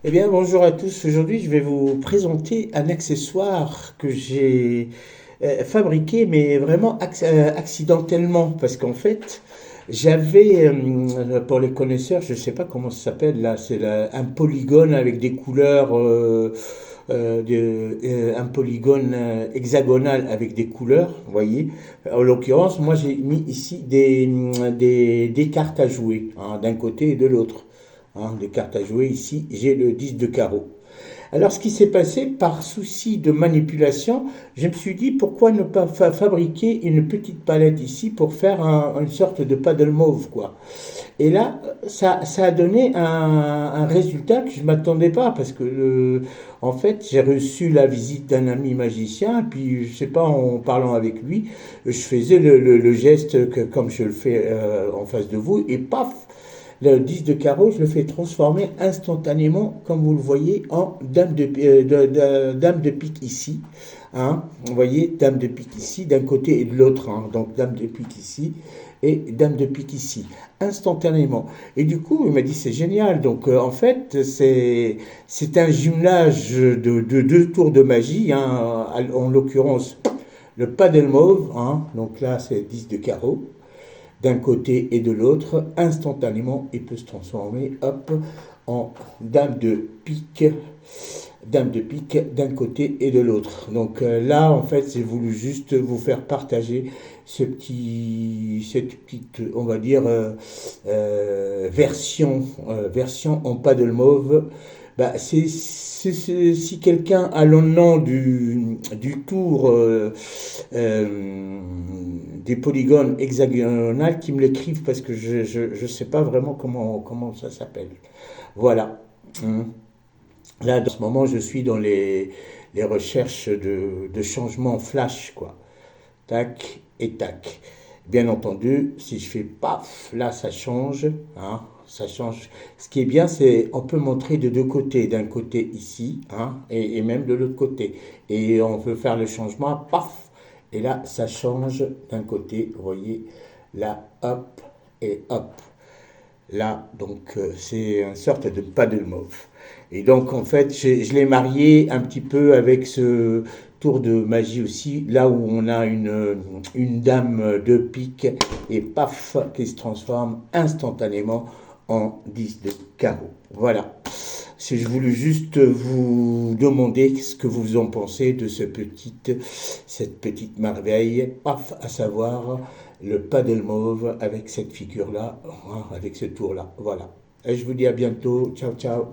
Eh bien, bonjour à tous. Aujourd'hui, je vais vous présenter un accessoire que j'ai fabriqué, mais vraiment accidentellement, parce qu'en fait, j'avais, pour les connaisseurs, je ne sais pas comment ça s'appelle là, un polygone avec des couleurs, un polygone hexagonal avec des couleurs, vous voyez. En l'occurrence, moi, j'ai mis ici des cartes à jouer, hein, d'un côté et de l'autre. Hein, les cartes à jouer ici, j'ai le 10 de carreau. Alors, ce qui s'est passé, par souci de manipulation, je me suis dit pourquoi ne pas fabriquer une petite palette ici pour faire une sorte de paddle mauve, quoi. Et là, ça a donné un résultat que je ne m'attendais pas parce que, en fait, j'ai reçu la visite d'un ami magicien, puis, je sais pas, en parlant avec lui, je faisais le geste comme je le fais en face de vous, et paf, le 10 de carreau, je le fais transformer instantanément, comme vous le voyez, en dame de pique ici. Hein. Vous voyez, dame de pique ici, d'un côté et de l'autre. Hein. Donc, dame de pique ici et dame de pique ici, instantanément. Et du coup, il m'a dit, c'est génial. Donc, en fait, c'est un jumelage de deux tours de magie. Hein. En l'occurrence, le paddle mauve. Hein. Donc là, c'est 10 de carreau d'un côté et de l'autre, instantanément, il peut se transformer, hop, en dame de pique d'un côté et de l'autre. Donc là, en fait, j'ai voulu juste vous faire partager cette petite, on va dire, version en paddle mauve. Bah, si quelqu'un a le nom du tour des polygones hexagonales, qui me l'écrivent parce que je sais pas vraiment comment ça s'appelle. Voilà. Hum. Là, dans ce moment, je suis dans les recherches de changements flash, quoi. Tac et tac. Bien entendu, si je fais paf, là, ça change. Hein, ça change. Ce qui est bien, c'est on peut montrer de deux côtés. D'un côté ici, hein, et même de l'autre côté. Et on peut faire le changement, paf. Et là, ça change d'un côté, vous voyez. Là, hop, et hop. Là, donc, c'est une sorte de paddle mauve. Et donc, en fait, je l'ai marié un petit peu avec ce tour de magie aussi, là où on a une dame de pique, et paf, qui se transforme instantanément en 10 de carreau. Voilà. Si je voulais juste vous demander ce que vous en pensez de cette petite merveille, paf, à savoir le paddle mauve avec cette figure-là, hein, avec ce tour-là. Voilà. Et je vous dis à bientôt. Ciao, ciao.